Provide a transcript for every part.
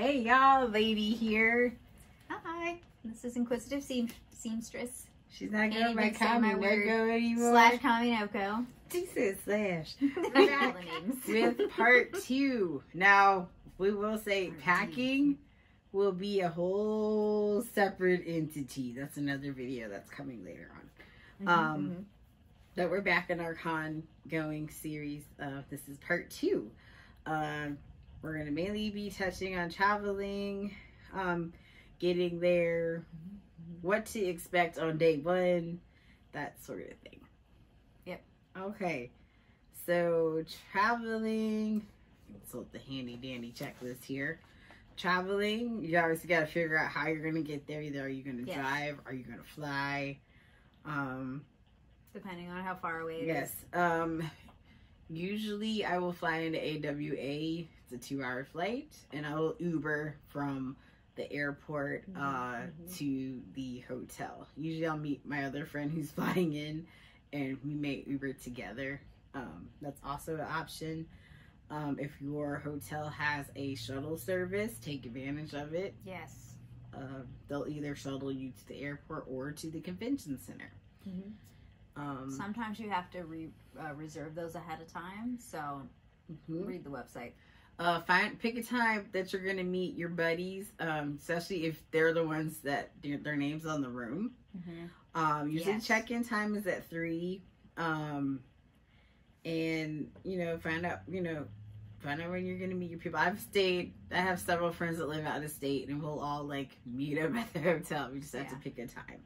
Hey y'all, lady here. Hi, this is Inquisitive Seamstress. She's not Can't going by even say my word. Kaminoko anymore. Slash Kaminoko. She said slash. All We're the back names. with part 2. Now, we will say packing will be a whole separate entity. That's another video that's coming later on. But we're back in our con going series. This is part 2. We're going to mainly be touching on traveling, getting there, what to expect on day 1, that sort of thing. Yep. Okay. So, traveling, so the handy dandy checklist here. Traveling, you obviously got to figure out how you're going to get there. Either are you going to drive, are you going to fly? Depending on how far away it is. Yes. Usually I will fly into AWA. It's a 2-hour flight, and I will Uber from the airport to the hotel. Usually I'll meet my other friend who's flying in, and we may Uber together. That's also an option. If your hotel has a shuttle service, take advantage of it. Yes. They'll either shuttle you to the airport or to the convention center. Sometimes you have to reserve those ahead of time, so read the website. Pick a time that you're gonna meet your buddies, especially if they're the ones that their names on the room. Usually check-in time is at 3, and find out when you're gonna meet your people. I have several friends that live out of state, and we'll all like meet up at the hotel. We just have to pick a time.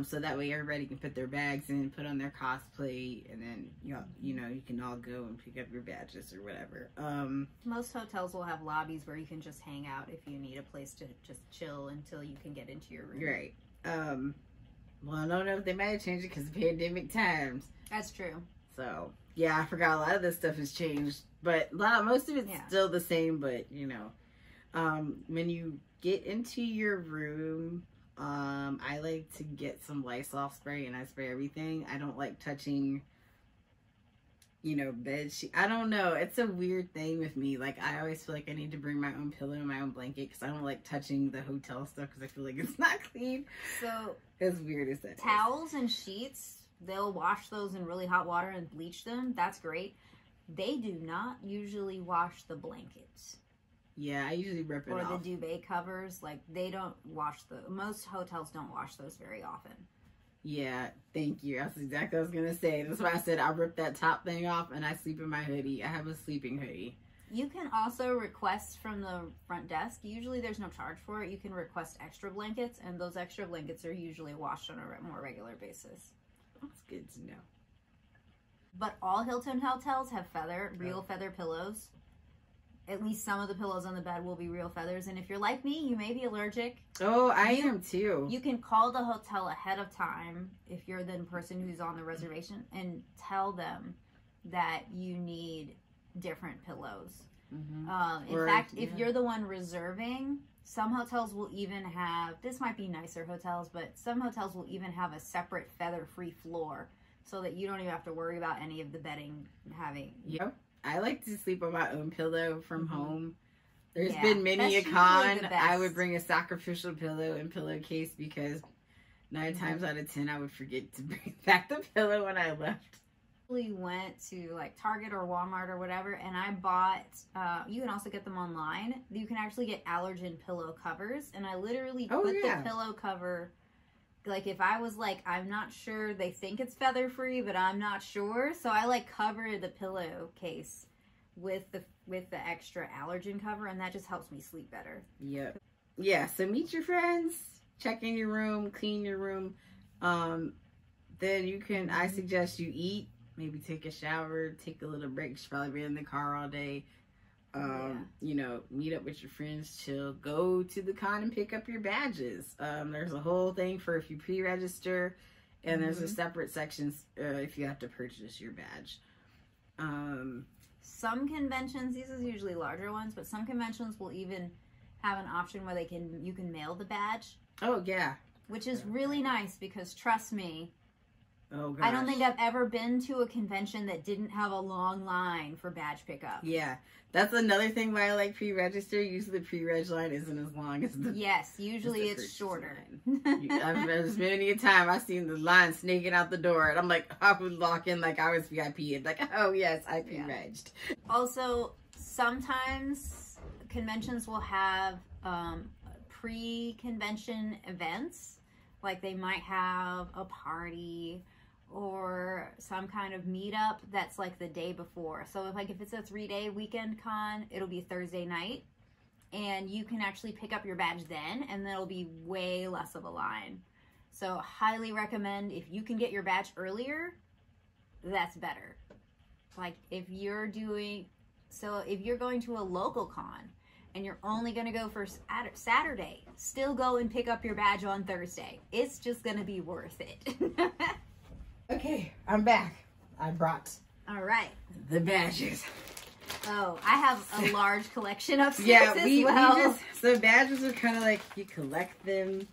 So that way everybody can put their bags in, put on their cosplay, and then you can all go and pick up your badges or whatever. Most hotels will have lobbies where you can just hang out if you need a place to just chill until you can get into your room. Right. Well, I don't know if they might have changed it because of pandemic times. That's true. So yeah, I forgot a lot of this stuff has changed, but most of it's still the same. But when you get into your room, I like to get some Lysol spray, and I spray everything. I don't like touching, bed sheet. I don't know. It's a weird thing with me. Like, I always feel like I need to bring my own pillow and my own blanket because I don't like touching the hotel stuff because I feel like it's not clean. So, as weird as that towels and sheets, they'll wash those in really hot water and bleach them. That's great. They do not usually wash the blankets. Yeah, I usually rip it off. Or the duvet covers, like they don't wash most hotels don't wash those very often. Yeah, thank you. That's exactly what I was going to say. That's why I said I'll rip that top thing off and I sleep in my hoodie. I have a sleeping hoodie. You can also request from the front desk. Usually there's no charge for it. You can request extra blankets, and those extra blankets are usually washed on a more regular basis. That's good to know. But all Hilton hotels have real feather pillows. At least some of the pillows on the bed will be real feathers. And if you're like me, you may be allergic. Oh, I am too. You can call the hotel ahead of time if you're the person who's on the reservation and tell them that you need different pillows. In fact, if you're the one reserving, some hotels will even have, this might be nicer hotels, but some hotels will even have a separate feather-free floor so that you don't even have to worry about any of the bedding having... Yep. I like to sleep on my own pillow from home. There's been many a con. I would bring a sacrificial pillow and pillowcase because 9 times out of 10 I would forget to bring back the pillow when I left. We went to like Target or Walmart or whatever, and I bought, you can also get them online. You can actually get allergen pillow covers, and I literally put the pillow cover, like if I was like, I'm not sure, they think it's feather free, but I'm not sure. So I like cover the pillowcase with the extra allergen cover, and that just helps me sleep better. Yep. Yeah, so meet your friends, check in your room, clean your room. Then you can, I suggest you eat, maybe take a shower, take a little break. You should probably be in the car all day. Meet up with your friends, chill, go to the con and pick up your badges. There's a whole thing for if you pre-register, and there's a separate section if you have to purchase your badge. Some conventions, these are usually larger ones, but some conventions will even have an option where you can mail the badge. Oh yeah. Which is really nice because trust me, Oh, gosh. I don't think I've ever been to a convention that didn't have a long line for badge pickup. Yeah. That's another thing why I like pre-register. Usually the pre-reg line isn't as long as the... Yes, usually it's shorter. There's many a time I've seen the line snaking out the door, and I'm like, I would lock in like I was VIP. And like, oh, yes, I pre-regged. Yeah. Also, sometimes conventions will have pre-convention events. Like they might have a party or some kind of meetup that's like the day before. So if it's a 3-day weekend con, it'll be Thursday night, and you can actually pick up your badge then, and there'll be way less of a line. So highly recommend, if you can get your badge earlier, that's better. Like if you're going to a local con and you're only going to go for Saturday, still go and pick up your badge on Thursday. It's just going to be worth it. Okay, I'm back. I brought the badges. Oh, I have a large collection upstairs. Yeah, we well. So badges are kind of like you collect them.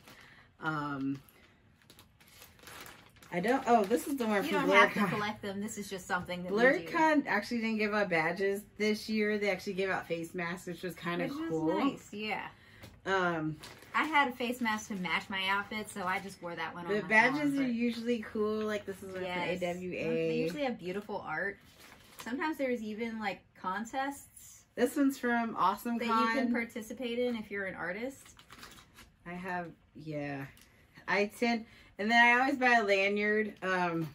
This is the one you from don't BlurCon. have to collect them. This is just something that BlurCon actually didn't give out badges this year. They actually gave out face masks, which was kind of cool. Nice, yeah. I had a face mask to match my outfit, so I just wore that one on my badges are usually cool. Like this is one for AWA. They usually have beautiful art. Sometimes there's even like contests. This one's from AwesomeCon that you can participate in if you're an artist. I have, yeah. And then I always buy a lanyard. Cons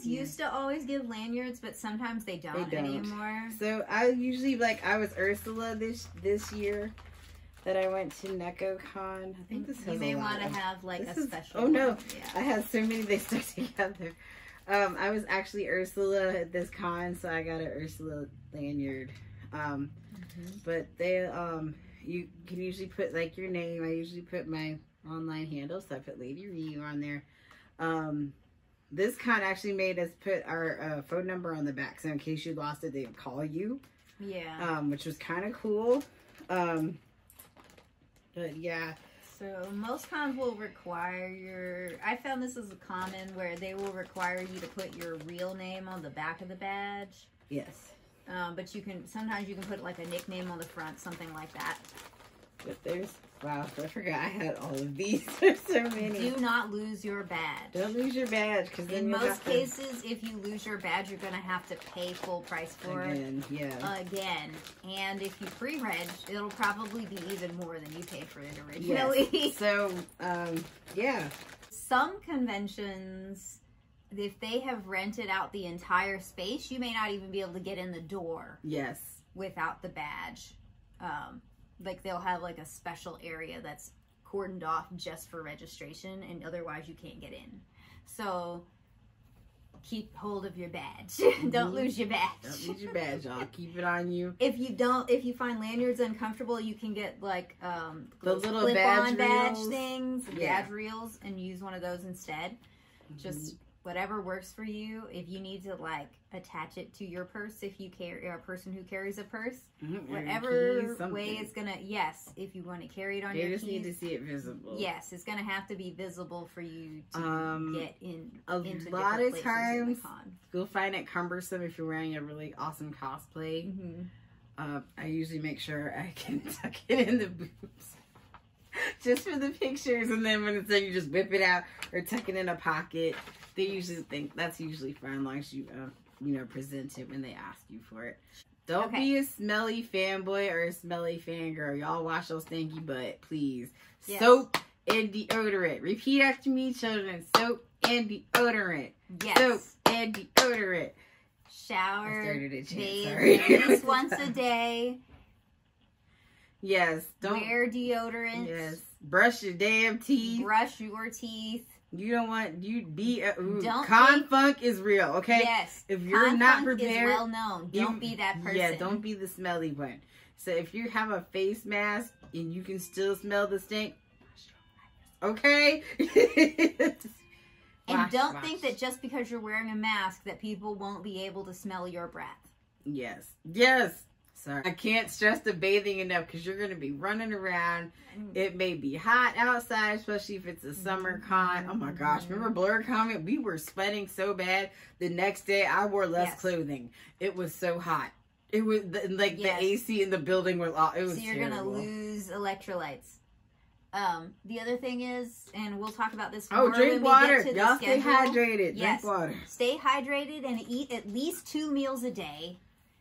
used to always give lanyards, but sometimes they don't anymore. So I usually, I was Ursula this year that I went to NecoCon. I think this has You may want to have like a special Oh no, yeah. I had so many, they stuck together. I was actually Ursula at this con, so I got an Ursula lanyard. But they, you can usually put like your name. I usually put my online handle, so I put Lady Ryu on there. This con actually made us put our phone number on the back, so in case you lost it, they would call you. Yeah. Which was kind of cool. But yeah. So most cons will require I found this is common where they will require you to put your real name on the back of the badge. Yes. But sometimes you can put like a nickname on the front, something like that. But wow, I forgot I had all of these. There's so many. Do not lose your badge. Don't lose your badge, because then in most cases, if you lose your badge, you're going to have to pay full price for it. Again. And if you pre-reg, it'll probably be even more than you paid for it originally. Yes. So, yeah. Some conventions, if they have rented out the entire space, you may not even be able to get in the door. Yes. Without the badge. Like they'll have like a special area that's cordoned off just for registration, and otherwise you can't get in. So keep hold of your badge. Don't lose your badge. Don't lose your badge, y'all. Keep it on you. If you find lanyards uncomfortable, you can get like the little clip-on badge reels. Things, badge reels, and use one of those instead. Just whatever works for you. If you need to like attach it to your purse, if you carry a person who carries a purse, whatever way it's gonna. Yes, if you want to carry it on your keys, you just need to see it visible. Yes, it's gonna have to be visible for you to get in. Into a lot of times, you'll find it cumbersome if you're wearing a really awesome cosplay. I usually make sure I can tuck it in the boobs. Just for the pictures, and then when it's done, you just whip it out or tuck it in a pocket. They usually think that's usually fine, as long as you, present it when they ask you for it. Don't be a smelly fanboy or a smelly fangirl. Y'all wash your stinky butt, please. Yes. Soap and deodorant. Repeat after me, children. Soap and deodorant. Yes. Soap and deodorant. Shower, bathe at least once a day. Yes. Wear deodorant. Yes. Brush your damn teeth. Brush your teeth. You don't want con funk is real, okay? Yes. If you're not prepared, is well known. Don't be that person. Yeah, don't be the smelly one. So if you have a face mask and you can still smell the stink, okay? And don't think that just because you're wearing a mask that people won't be able to smell your breath. Yes. Yes. Sorry. I can't stress the bathing enough because you're going to be running around. It may be hot outside, especially if it's a summer con. Oh my gosh. Remember BlurCon? We were sweating so bad. The next day, I wore less clothing. It was so hot. It was like the AC in the building was all. It was. So you're going to lose electrolytes. The other thing is, and we'll talk about this more drink when water. we get to Y'all the schedule. Stay hydrated. Yes. Drink water. Stay hydrated and eat at least 2 meals a day.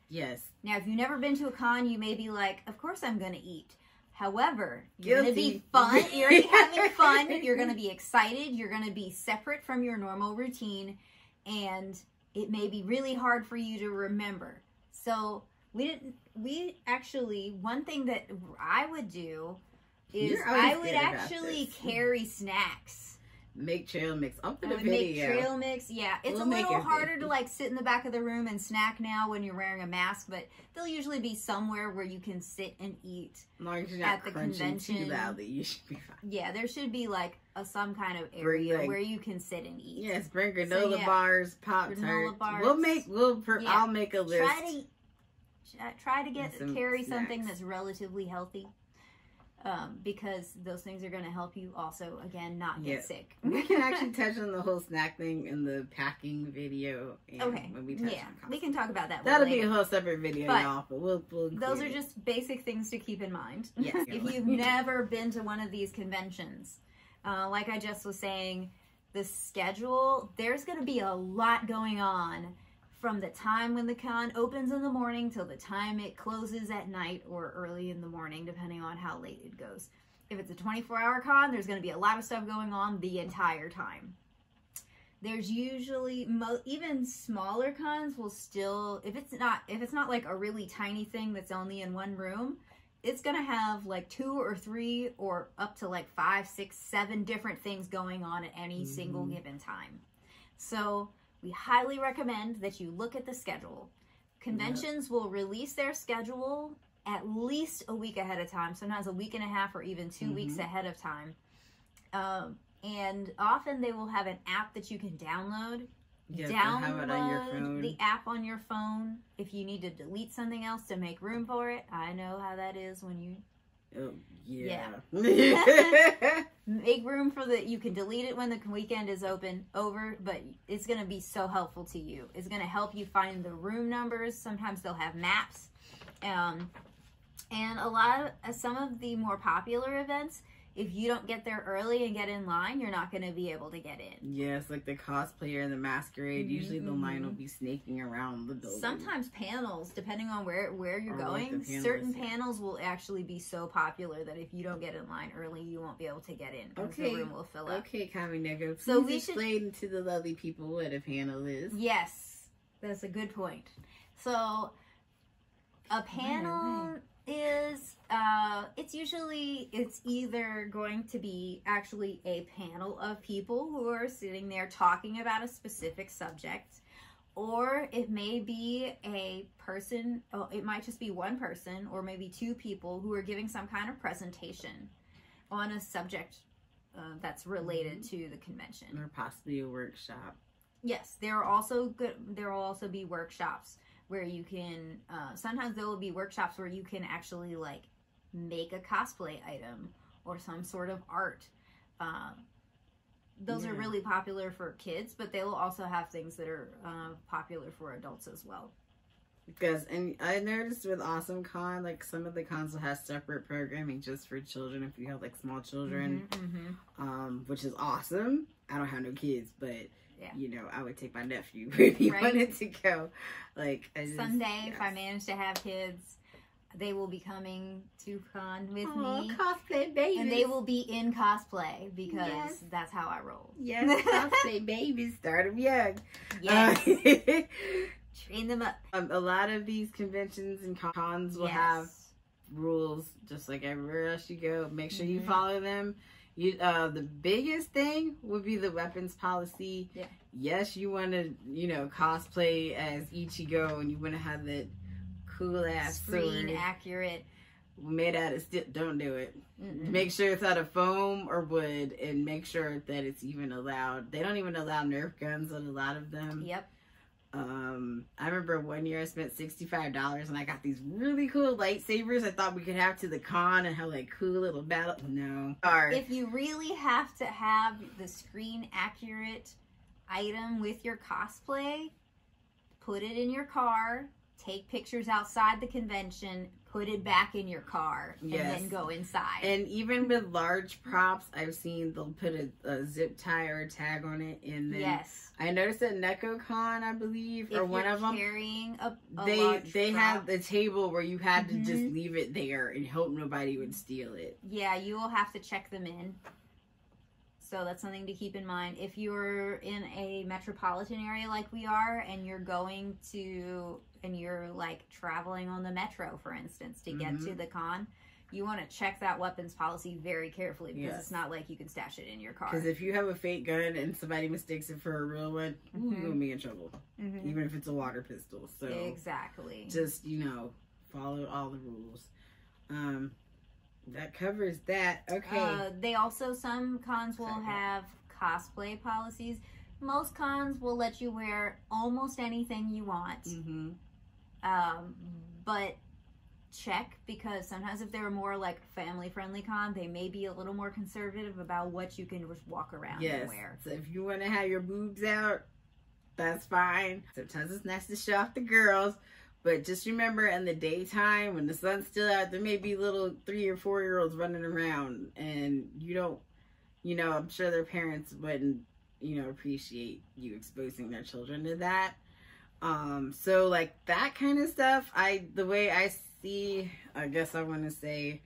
Yes. Now, if you've never been to a con, you may be like, of course I'm going to eat. However, you're going to be fun. You're already having fun. You're going to be excited. You're going to be separate from your normal routine. And it may be really hard for you to remember. So we actually, one thing that I would do is I would actually carry snacks. Make trail mix. I'll put a video. Make trail mix. Yeah, it's a little harder to like sit in the back of the room and snack now when you're wearing a mask, but they'll usually be somewhere where you can sit and eat. As long as you're not crunching too loudly, you should be fine. Yeah, there should be like some kind of area where you can sit and eat. Yes, bring granola bars, Pop-Tarts. I'll make a list. Try to carry something that's relatively healthy. Because those things are going to help you also, again, not get sick. We can actually touch on the whole snack thing in the packing video. Okay. When we touch on we can talk about that That'll later. be a whole separate video, y'all. But we'll those are just basic things to keep in mind. Yes. If you've never been to one of these conventions, like I just was saying, the schedule, there's going to be a lot going on from the time when the con opens in the morning till the time it closes at night or early in the morning, depending on how late it goes. If it's a 24-hour con, there's going to be a lot of stuff going on the entire time. There's usually, even smaller cons will still, if it's not like a really tiny thing that's only in one room, it's going to have like 2 or 3 or up to like 5, 6, 7 different things going on at any single given time. So we highly recommend that you look at the schedule. Conventions will release their schedule at least a week ahead of time, sometimes a week and a half or even 2 weeks ahead of time. And often they will have an app that you can download. Download on your phone. The app on your phone. If you need to delete something else to make room for it, I know how that is when you... Oh, yeah. Make room for you can delete it when the weekend is over, but it's going to be so helpful to you. It's going to help you find the room numbers. Sometimes they'll have maps. And some of the more popular events, if you don't get there early and get in line, you're not going to be able to get in. Yes, like the cosplayer and the masquerade. Usually the line will be snaking around the building. Sometimes panels, depending on where you're going, like certain panels will actually be so popular that if you don't get in line early, you won't be able to get in because the room will fill up. Okay, Kamineko, please explain to the lovely people what a panel is. Yes, that's a good point. So, a panel is it's either going to be actually a panel of people who are sitting there talking about a specific subject, or it may be a person, it might just be one person or maybe 2 people who are giving some kind of presentation on a subject that's related to the convention, or possibly a workshop. Yes, there will also be workshops where you can, sometimes there will be workshops where you can actually like make a cosplay item or some sort of art. Those are really popular for kids, but they will also have things that are popular for adults as well. Because, and I noticed with Awesome Con, like some of the cons will have separate programming just for children if you have like small children, which is awesome. I don't have no kids, but you know, I would take my nephew if he wanted to go. Like someday, if I manage to have kids, they will be coming to con with me. Cosplay babies. And they will be in cosplay because that's how I roll. Yes, cosplay babies. Start them young. Yes. Train them up. A lot of these conventions and cons will have rules just like everywhere else you go. Make sure you follow them. The biggest thing would be the weapons policy. Yeah. Yes, you want to, cosplay as Ichigo and you want to have that cool ass screen accurate made out of steel. Don't do it. Make sure it's out of foam or wood, and make sure that it's even allowed. They don't even allow Nerf guns on a lot of them. Yep. I remember one year I spent $65 and I got these really cool lightsabers I thought we could have to the con and have like cool little battle. No. Sorry. If you really have to have the screen accurate item with your cosplay, put it in your car, take pictures outside the convention, put it back in your car, and then go inside. And even with large props, I've seen they'll put a zip tie or a tag on it, and then I noticed at NecoCon, I believe, or one of them, carrying they had the table where you had to just leave it there and hope nobody would steal it. Yeah, you will have to check them in. So that's something to keep in mind. If you're in a metropolitan area like we are, and you're going to, and you're like traveling on the metro, for instance, to get to the con, you want to check that weapons policy very carefully, because it's not like you can stash it in your car. Because if you have a fake gun and somebody mistakes it for a real one, you're going to be in trouble. Even if it's a water pistol. So exactly. Just, you know, follow all the rules. That covers that. Okay. They also, some cons will have cosplay policies. Most cons will let you wear almost anything you want. But check, because sometimes if they're more like family-friendly con, they may be a little more conservative about what you can just walk around and wear. So if you want to have your boobs out, that's fine. Sometimes it's nice to show off the girls. But just remember, in the daytime, when the sun's still out, there may be little 3 or 4 year olds running around, and you don't, you know, I'm sure their parents wouldn't, you know, appreciate you exposing their children to that. So like that kind of stuff, the way I see, I guess I want to say,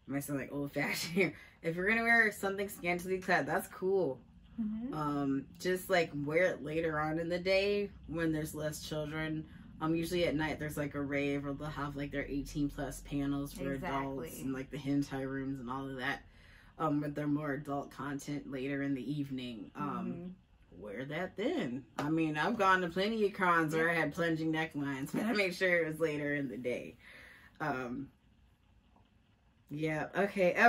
I might sound like old fashioned here. If you're gonna wear something scantily clad, that's cool. Just like wear it later on in the day when there's less children. Usually at night there's like a rave, or they'll have like their 18+ panels for adults, and like the hentai rooms and all of that. With their more adult content later in the evening. Wear that then. I mean, I've gone to plenty of cons where I had plunging necklines, but I made sure it was later in the day. Yeah, okay. Oh.